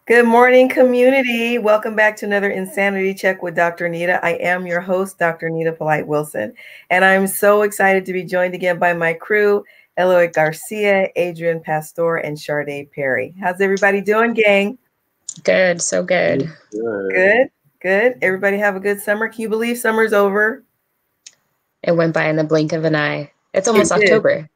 Good morning, community. Welcome back to another Insanity Check with Dr. Nita. I am your host, Dr. Nita Polite Wilson, and I'm so excited to be joined again by my crew, Eloy Garcia, Adrian Pastor, and Sade Perry. How's everybody doing, gang? Good, so good. Good. Everybody have a good summer. Can you believe summer's over? It went by in the blink of an eye. It's almost It did. October.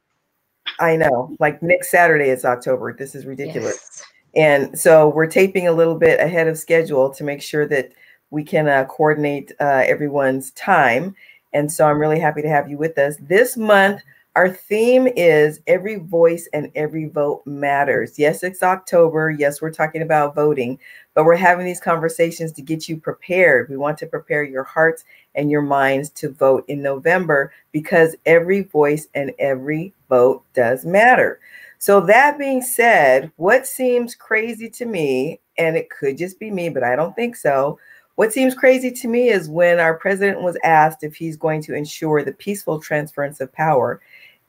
I know. Like next Saturday is October. This is ridiculous. Yes. And so we're taping a little bit ahead of schedule to make sure that we can coordinate everyone's time. And so I'm really happy to have you with us. This month, our theme is every voice and every vote matters. Yes, it's October. Yes, we're talking about voting, but we're having these conversations to get you prepared. We want to prepare your hearts and your minds to vote in November because every voice and every vote does matter. So that being said, what seems crazy to me, and it could just be me, but I don't think so. What seems crazy to me is when our president was asked if he's going to ensure the peaceful transference of power.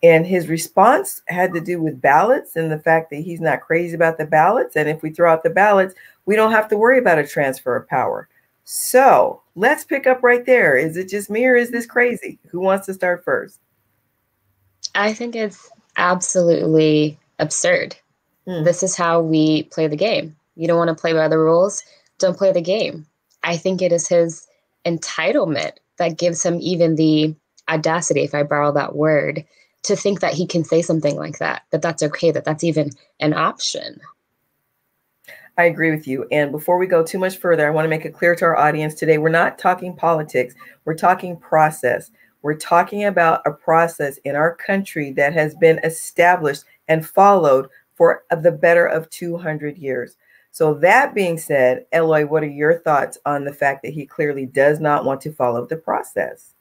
And his response had to do with ballots and the fact that he's not crazy about the ballots. And if we throw out the ballots, we don't have to worry about a transfer of power. So let's pick up right there. Is it just me or is this crazy? Who wants to start first? I think it's absolutely absurd. This is how we play the game. You don't want to play by the rules, don't play the game. I think it is his entitlement that gives him even the audacity, if I borrow that word, to think that he can say something like that that's okay, that's even an option. I agree with you. And before we go too much further, I want to make it clear to our audience today, we're not talking politics. We're talking process. We're talking about a process in our country that has been established and followed for the better of 200 years. So that being said, Eloy, what are your thoughts on the fact that he clearly does not want to follow the process?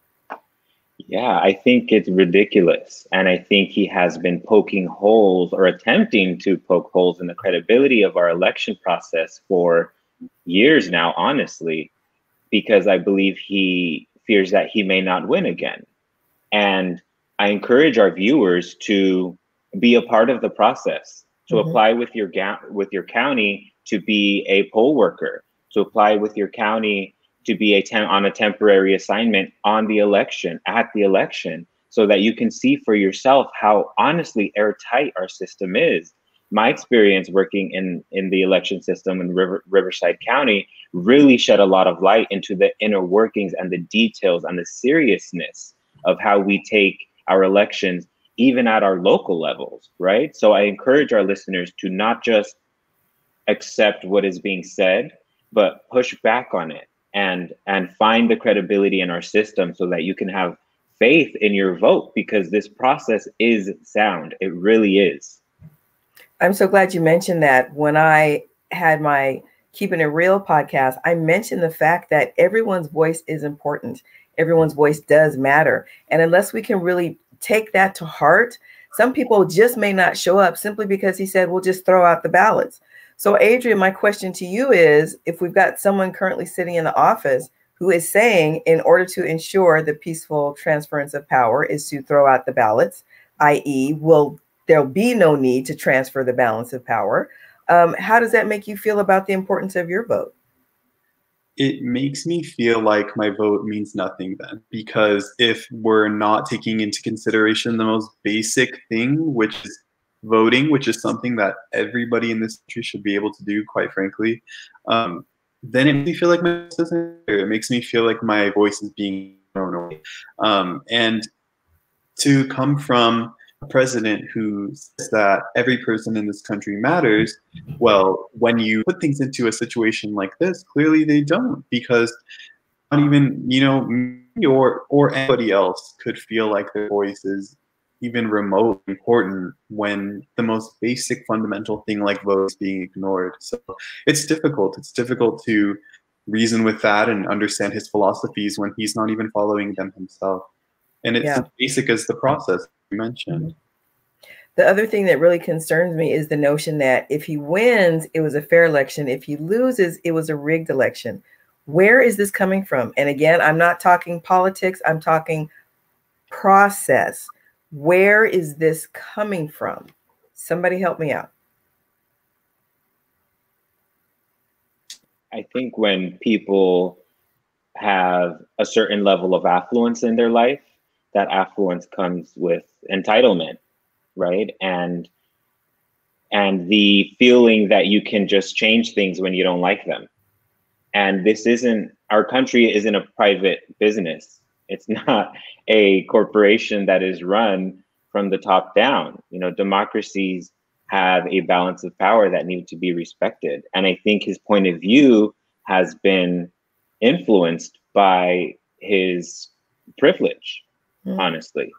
Yeah, I think it's ridiculous. And I think he has been poking holes or attempting to poke holes in the credibility of our election process for years now, honestly, because I believe he fears that he may not win again. And I encourage our viewers to be a part of the process, to apply with your county to be a poll worker, to apply with your county to be on a temporary assignment on the election, at the election, so that you can see for yourself how honestly airtight our system is. My experience working in the election system in Riverside County really shed a lot of light into the inner workings and the details and the seriousness of how we take our elections, even at our local levels, right? So I encourage our listeners to not just accept what is being said, but push back on it and find the credibility in our system so that you can have faith in your vote, because this process is sound. It really is. I'm so glad you mentioned that. When I had my Keeping It Real podcast, I mentioned the fact that everyone's voice is important. Everyone's voice does matter. And unless we can really take that to heart, some people just may not show up simply because he said, we'll just throw out the ballots. So Adrian, my question to you is, if we've got someone currently sitting in the office who is saying in order to ensure the peaceful transference of power is to throw out the ballots, i.e. there'll be no need to transfer the balance of power. How does that make you feel about the importance of your vote? It makes me feel like my vote means nothing then, because if we're not taking into consideration the most basic thing, which is voting, which is something that everybody in this country should be able to do, quite frankly, then it makes me feel like my voice doesn't matter. It makes me feel like my voice is being thrown away. And to come from a president who says that every person in this country matters, well, when you put things into a situation like this, clearly they don't, because not even, me or anybody else could feel like their voice is even remotely important when the most basic fundamental thing like vote is being ignored. So it's difficult. It's difficult to reason with that and understand his philosophies when he's not even following them himself. And it's as basic as the process you mentioned. The other thing that really concerns me is the notion that if he wins, it was a fair election. If he loses, it was a rigged election. Where is this coming from? And again, I'm not talking politics. I'm talking process. Where is this coming from? Somebody help me out. I think when people have a certain level of affluence in their life, that affluence comes with entitlement, right? And the feeling that you can just change things when you don't like them. And this isn't, our country isn't a private business. It's not a corporation that is run from the top down. You know, democracies have a balance of power that need to be respected. And I think his point of view has been influenced by his privilege, honestly.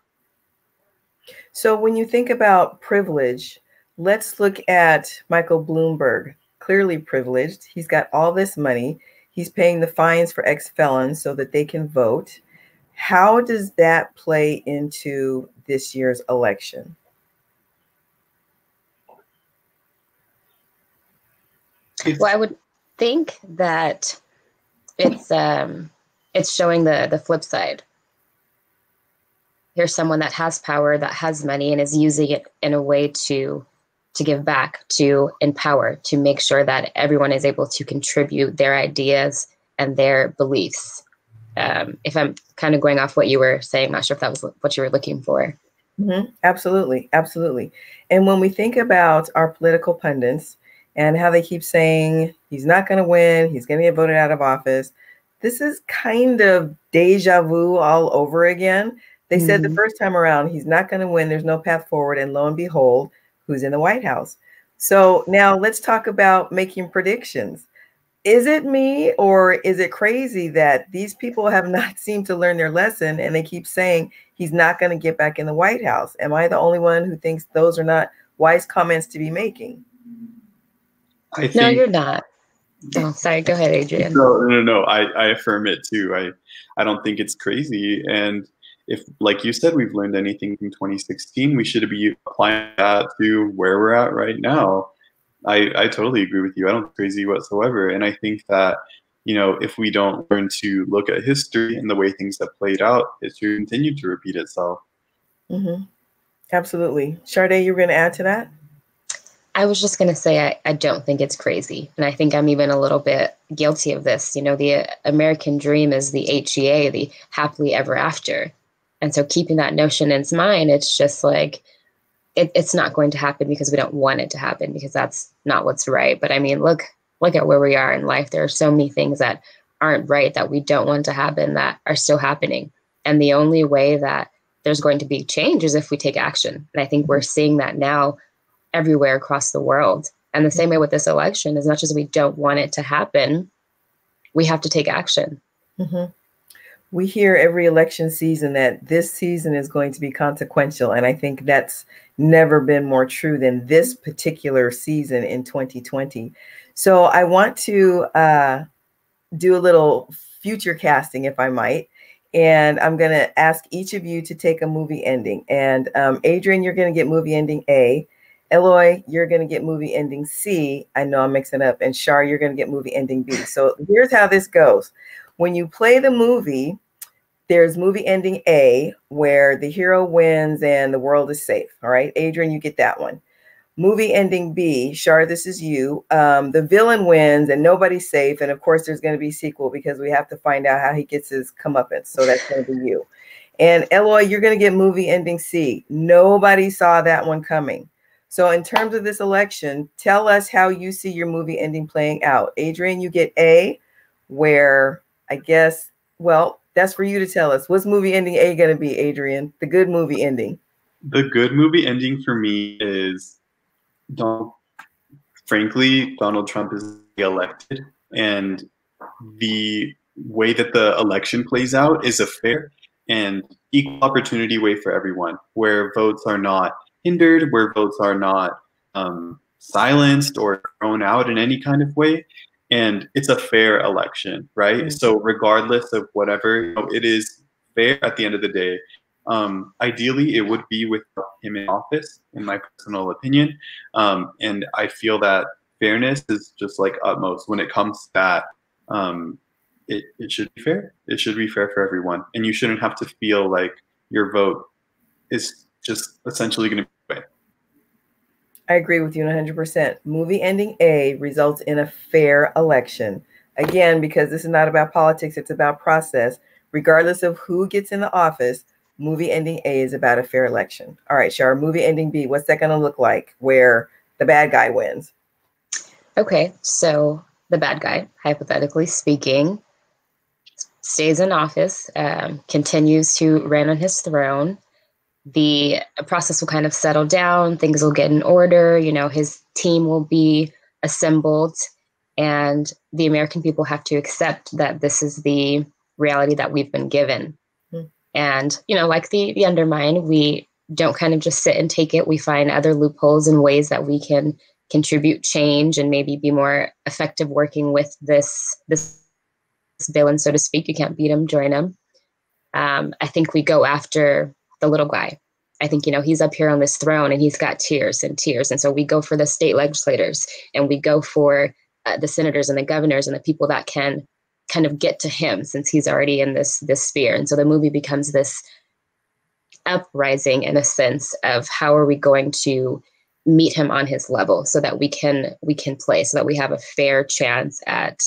So when you think about privilege, let's look at Michael Bloomberg, clearly privileged. He's got all this money. He's paying the fines for ex-felons so that they can vote. How does that play into this year's election? Well, I would think that it's showing the flip side. Here's someone that has power, that has money, and is using it in a way to give back, to empower, to make sure that everyone is able to contribute their ideas and their beliefs. If I'm kind of going off what you were saying, I'm not sure if that was what you were looking for. Absolutely. Absolutely. And when we think about our political pundits and how they keep saying he's not going to win, he's going to get voted out of office, this is kind of deja vu all over again. They said the first time around, he's not going to win. There's no path forward. And lo and behold, who's in the White House? So now let's talk about making predictions. Is it me, or is it crazy that these people have not seemed to learn their lesson and they keep saying he's not going to get back in the White House? Am I the only one who thinks those are not wise comments to be making? No, you're not. Oh, sorry. Go ahead, Adrian. No. I affirm it too. I don't think it's crazy. And if, like you said, we've learned anything from 2016, we should be applying that to where we're at right now. I totally agree with you. I don't think it's crazy whatsoever. And I think that, you know, if we don't learn to look at history and the way things have played out, history will continue to repeat itself. Absolutely. Sade, you were going to add to that? I was just going to say, I don't think it's crazy. And I think I'm even a little bit guilty of this. You know, the American dream is the HEA, the happily ever after. And so keeping that notion in mind, it's just like, it's not going to happen because we don't want it to happen, because that's not what's right. But I mean, look at where we are in life. There are so many things that aren't right, that we don't want to happen, that are still happening. And the only way that there's going to be change is if we take action. And I think we're seeing that now everywhere across the world. And the same way with this election, as much as we don't want it to happen, we have to take action. We hear every election season that this season is going to be consequential. And I think that's never been more true than this particular season in 2020. So I want to do a little future casting, if I might. And I'm going to ask each of you to take a movie ending. And Adrian, you're going to get movie ending A. Eloy, you're going to get movie ending C. I know I'm mixing up. And Shar, you're going to get movie ending B. So here's how this goes. When you play the movie, there's movie ending A, where the hero wins and the world is safe. All right, Adrian, you get that one. Movie ending B, Shar, this is you. The villain wins and nobody's safe. And of course, there's going to be a sequel because we have to find out how he gets his comeuppance. So that's going to be you. And Eloy, you're going to get movie ending C. Nobody saw that one coming. So in terms of this election, tell us how you see your movie ending playing out. Adrian, you get A, where I guess, well, that's for you to tell us. What's movie ending A going to be, Adrian? The good movie ending. The good movie ending for me is, frankly, Donald Trump is elected, and the way that the election plays out is a fair and equal opportunity way for everyone, where votes are not hindered, where votes are not silenced or thrown out in any kind of way. And it's a fair election, right? So regardless of whatever, you know, it is fair at the end of the day. Ideally, it would be with him in office, in my personal opinion. And I feel that fairness is just like utmost when it comes to that. It should be fair. It should be fair for everyone. And you shouldn't have to feel like your vote is just essentially going to be away. I agree with you 100%. Movie ending A results in a fair election. Again, because this is not about politics, it's about process. Regardless of who gets in the office, movie ending A is about a fair election. All right, Shar, movie ending B, what's that going to look like where the bad guy wins? Okay, so the bad guy, hypothetically speaking, stays in office, continues to reign on his throne. The process will kind of settle down, things will get in order, you know, his team will be assembled, and the American people have to accept that this is the reality that we've been given. And, you know, like the undermine, we don't kind of just sit and take it. We find other loopholes and ways that we can contribute change and maybe be more effective working with this villain, so to speak. You can't beat him, join him. I think we go after the little guy. I think, you know, he's up here on this throne and he's got tiers and tiers. And so we go for the state legislators and we go for the senators and the governors and the people that can kind of get to him since he's already in this sphere. And so the movie becomes this uprising in a sense of how are we going to meet him on his level so that we can play, so that we have a fair chance at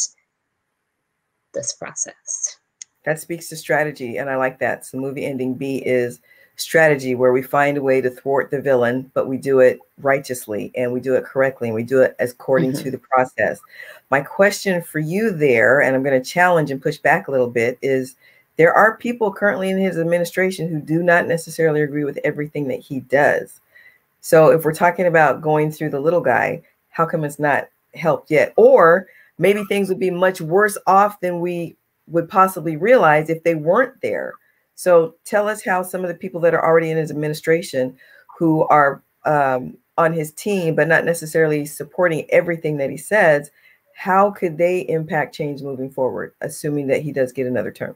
this process. That speaks to strategy, and I like that. So movie ending B is strategy, where we find a way to thwart the villain, but we do it righteously and we do it correctly and we do it according to the process. My question for you there, and I'm going to challenge and push back a little bit, is there are people currently in his administration who do not necessarily agree with everything that he does. So if we're talking about going through the little guy, how come it's not helped yet? Or maybe things would be much worse off than we would possibly realize if they weren't there. So tell us how some of the people that are already in his administration who are on his team, but not necessarily supporting everything that he says, how could they impact change moving forward, assuming that he does get another term?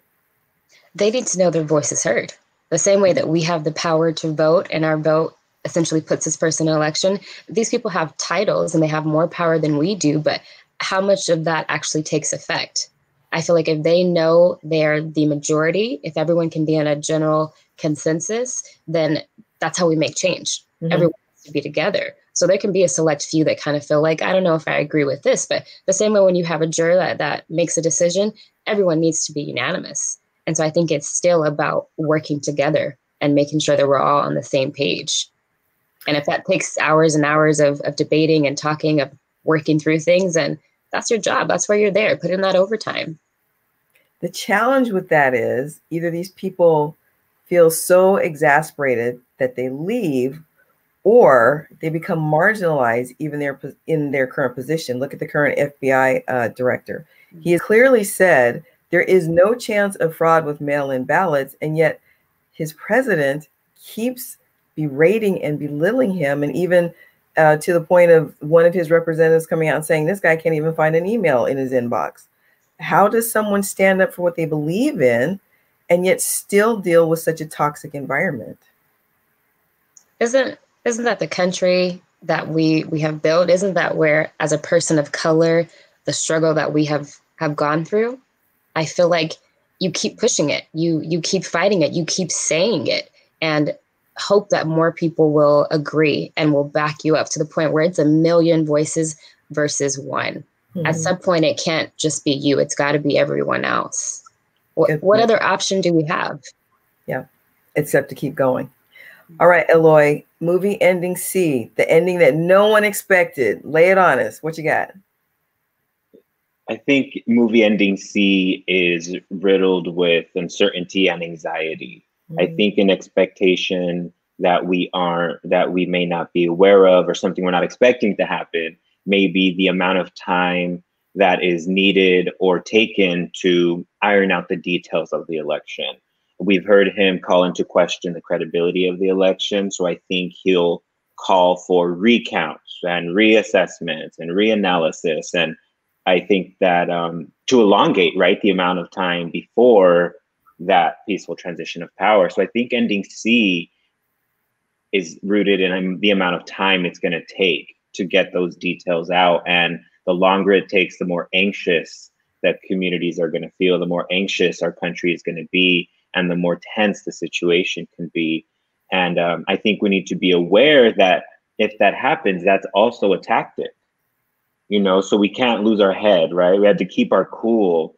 They need to know their voice is heard. The same way that we have the power to vote and our vote essentially puts this person in election, these people have titles and they have more power than we do, but how much of that actually takes effect? I feel like if they know they're the majority, if everyone can be in a general consensus, then that's how we make change. Everyone has to be together. So there can be a select few that kind of feel like, I don't know if I agree with this, but the same way when you have a juror that makes a decision, everyone needs to be unanimous. And so I think it's still about working together and making sure that we're all on the same page. And if that takes hours and hours of debating and talking, of working through things, and that's your job. That's where you're there. Put in that overtime. The challenge with that is either these people feel so exasperated that they leave, or they become marginalized even in their current position. Look at the current FBI director. He has clearly said there is no chance of fraud with mail-in ballots, and yet his president keeps berating and belittling him, and even to the point of one of his representatives coming out and saying this guy can't even find an email in his inbox. How does someone stand up for what they believe in and yet still deal with such a toxic environment? Isn't that the country that we have built? Isn't that where, as a person of color, the struggle that we have gone through? I feel like you keep pushing it. You keep fighting it. You keep saying it, and hope that more people will agree and will back you up to the point where it's a million voices versus one. At some point, it can't just be you. It's got to be everyone else. What other option do we have? Yeah, except to keep going. All right, Eloy, movie ending C, the ending that no one expected. Lay it on us. What you got? I think movie ending C is riddled with uncertainty and anxiety. I think an expectation that we may not be aware of, or something we're not expecting to happen, may be the amount of time that is needed or taken to iron out the details of the election. We've heard him call into question the credibility of the election. So I think he'll call for recounts and reassessments and reanalysis. And I think that to elongate, right, the amount of time before that peaceful transition of power. So I think ending C is rooted in the amount of time it's going to take to get those details out. And the longer it takes, the more anxious that communities are going to feel, the more anxious our country is going to be, and the more tense the situation can be. And I think we need to be aware that if that happens, that's also a tactic. so we can't lose our head, right? We had to keep our cool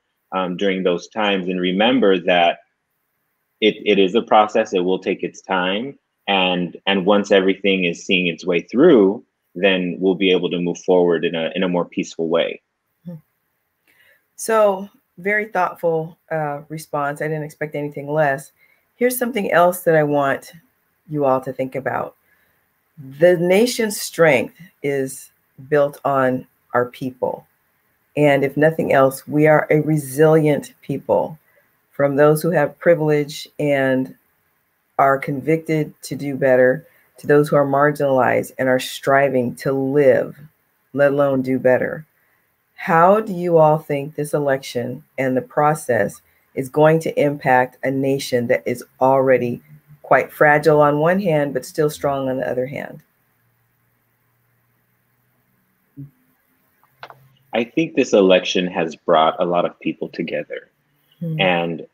during those times and remember that it is a process. It will take its time. And once everything is seeing its way through, then we'll be able to move forward in a more peaceful way. So very thoughtful response. I didn't expect anything less. Here's something else that I want you all to think about. The nation's strength is built on our people. And if nothing else, we are a resilient people, from those who have privilege and are convicted to do better, to those who are marginalized and are striving to live, let alone do better. How do you all think this election and the process is going to impact a nation that is already quite fragile on one hand, but still strong on the other hand? I think this election has brought a lot of people together. And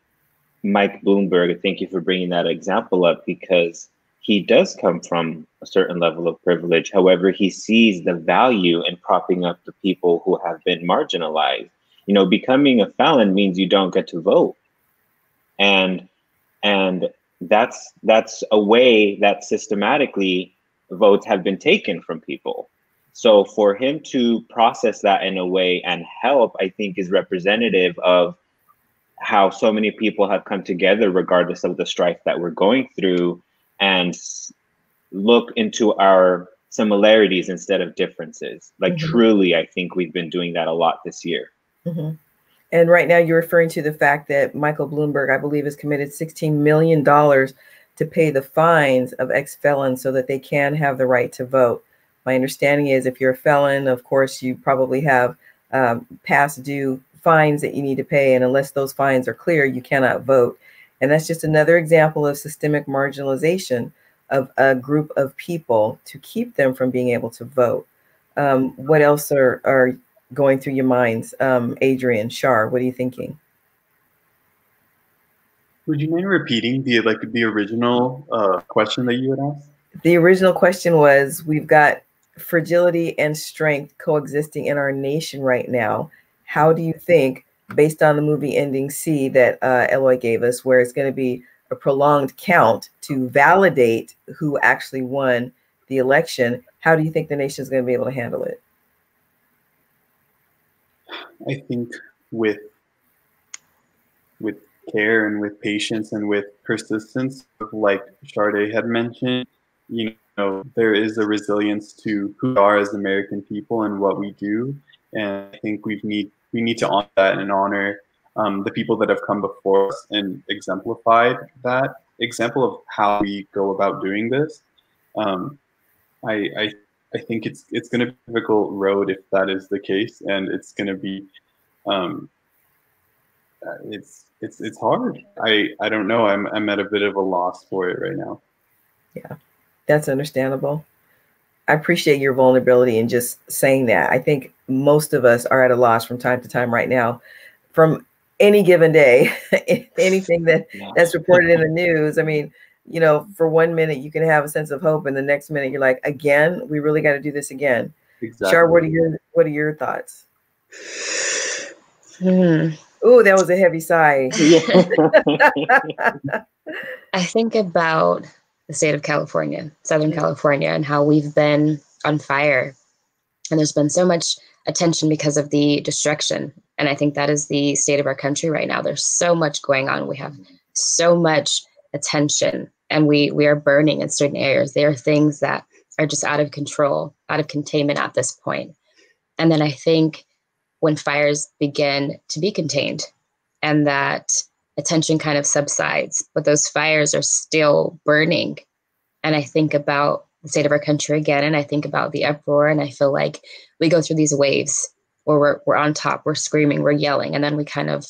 Mike Bloomberg, thank you for bringing that example up, because he does come from a certain level of privilege. However, he sees the value in propping up the people who have been marginalized. Becoming a felon means you don't get to vote. And that's a way that systematically votes have been taken from people. So for him to process that in a way and help, I think, is representative of how so many people have come together regardless of the strife that we're going through, and look into our similarities instead of differences. Truly, I think we've been doing that a lot this year. And right now you're referring to the fact that Michael Bloomberg, I believe, has committed $16 million to pay the fines of ex-felons so that they can have the right to vote. My understanding is if you're a felon, of course, you probably have past due fines that you need to pay. And unless those fines are clear, you cannot vote. And that's just another example of systemic marginalization of a group of people to keep them from being able to vote. What else are going through your minds? Adrian, Shar, what are you thinking? Would you mind repeating the original question that you had asked? The original question was, we've got fragility and strength coexisting in our nation right now. How do you think, based on the movie Ending C that Eloy gave us, where it's going to be a prolonged count to validate who actually won the election, how do you think the nation is going to be able to handle it? I think with care and with patience and with persistence, like Sade had mentioned, there is a resilience to who we are as American people and what we do. And I think we need to honor that and honor the people that have come before us and exemplified that example of how we go about doing this. I think it's going to be a difficult road if that is the case, and it's going to be it's hard. I don't know. I'm at a bit of a loss for it right now. Yeah, that's understandable. I appreciate your vulnerability in just saying that. I think most of us are at a loss from time to time right now, from any given day, anything that's reported in the news. I mean, for 1 minute you can have a sense of hope, and the next minute you're like, again, we really got to do this again. Exactly. Shar, what are your thoughts? Oh, that was a heavy sigh. I think about the state of California, Southern California, and how we've been on fire. And there's been so much attention because of the destruction. And I think that is the state of our country right now. There's so much going on. We have so much attention, and we are burning in certain areas. There are things that are just out of control, out of containment at this point. And then I think when fires begin to be contained and that attention kind of subsides, but those fires are still burning. And I think about the state of our country again, and I think about the uproar, and I feel like we go through these waves where we're on top, we're screaming, we're yelling, and then we kind of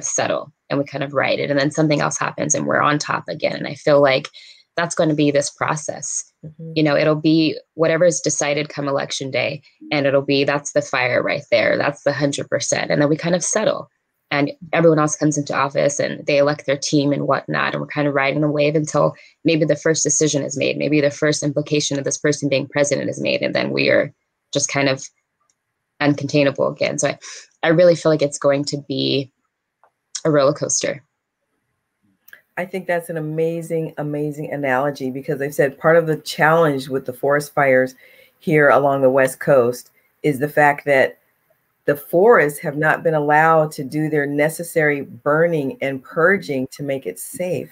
settle and we kind of ride it, and then something else happens and we're on top again. And I feel like that's going to be this process. It'll be whatever is decided come election day, and that's the fire right there. That's the 100%. And then we kind of settle, and everyone else comes into office and they elect their team and whatnot. And we're kind of riding the wave until maybe the first decision is made. Maybe the first implication of this person being president is made. And then we are just kind of uncontainable again. So I really feel like it's going to be a roller coaster. I think that's an amazing, amazing analogy, because they've said part of the challenge with the forest fires here along the West Coast is the fact that the forests have not been allowed to do their necessary burning and purging to make it safe.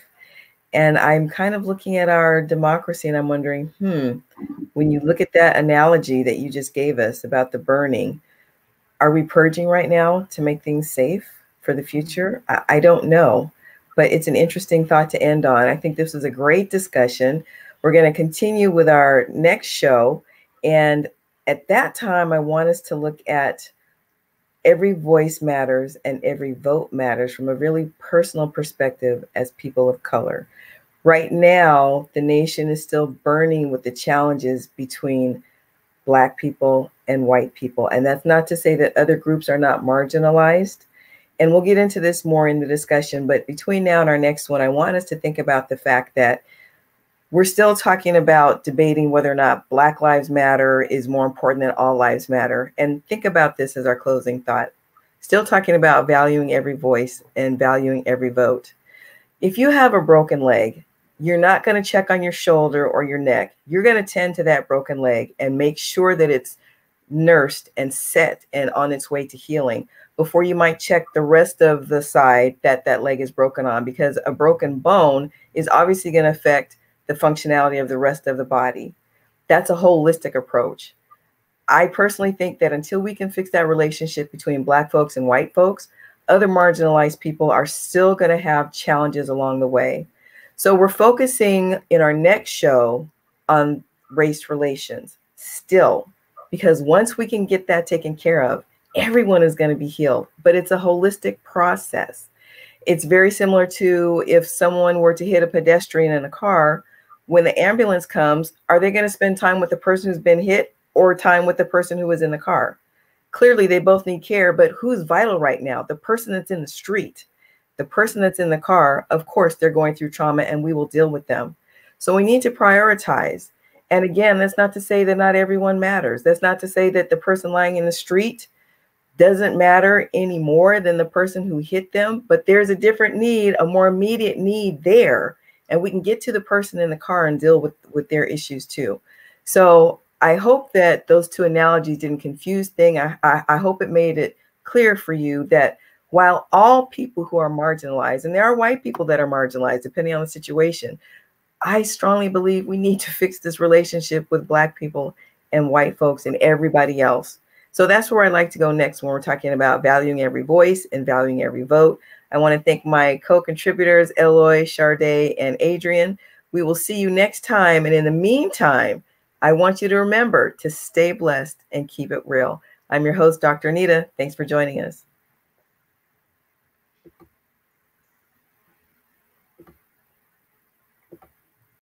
And I'm kind of looking at our democracy and I'm wondering, when you look at that analogy that you just gave us about the burning, are we purging right now to make things safe for the future? I don't know, but it's an interesting thought to end on. I think this was a great discussion. We're going to continue with our next show. And at that time, I want us to look at every voice matters and every vote matters from a really personal perspective as people of color. Right now, the nation is still burning with the challenges between Black people and white people. And that's not to say that other groups are not marginalized. And we'll get into this more in the discussion. But between now and our next one, I want us to think about the fact that we're still talking about debating whether or not Black Lives Matter is more important than All Lives Matter. And think about this as our closing thought. Still talking about valuing every voice and valuing every vote. If you have a broken leg, you're not going to check on your shoulder or your neck. You're going to tend to that broken leg and make sure that it's nursed and set and on its way to healing before you might check the rest of the side that that leg is broken on, because a broken bone is obviously going to affect the functionality of the rest of the body. That's a holistic approach. I personally think that until we can fix that relationship between Black folks and white folks, other marginalized people are still going to have challenges along the way. So we're focusing in our next show on race relations still, because once we can get that taken care of, everyone is going to be healed. But it's a holistic process. It's very similar to if someone were to hit a pedestrian in a car, when the ambulance comes, are they going to spend time with the person who's been hit or time with the person who was in the car? Clearly, they both need care, but who's vital right now? The person that's in the street. The person that's in the car, of course, they're going through trauma and we will deal with them. So we need to prioritize. And again, that's not to say that not everyone matters. That's not to say that the person lying in the street doesn't matter any more than the person who hit them, but there's a different need, a more immediate need there. And we can get to the person in the car and deal with their issues too. So I hope that those two analogies didn't confuse things. I hope it made it clear for you that while all people who are marginalized, and there are white people that are marginalized depending on the situation, I strongly believe we need to fix this relationship with Black people and white folks and everybody else. So that's where I'd like to go next when we're talking about valuing every voice and valuing every vote. I want to thank my co-contributors, Eloy, Sharday, and Adrian. We will see you next time. And in the meantime, I want you to remember to stay blessed and keep it real. I'm your host, Dr. Anita. Thanks for joining us.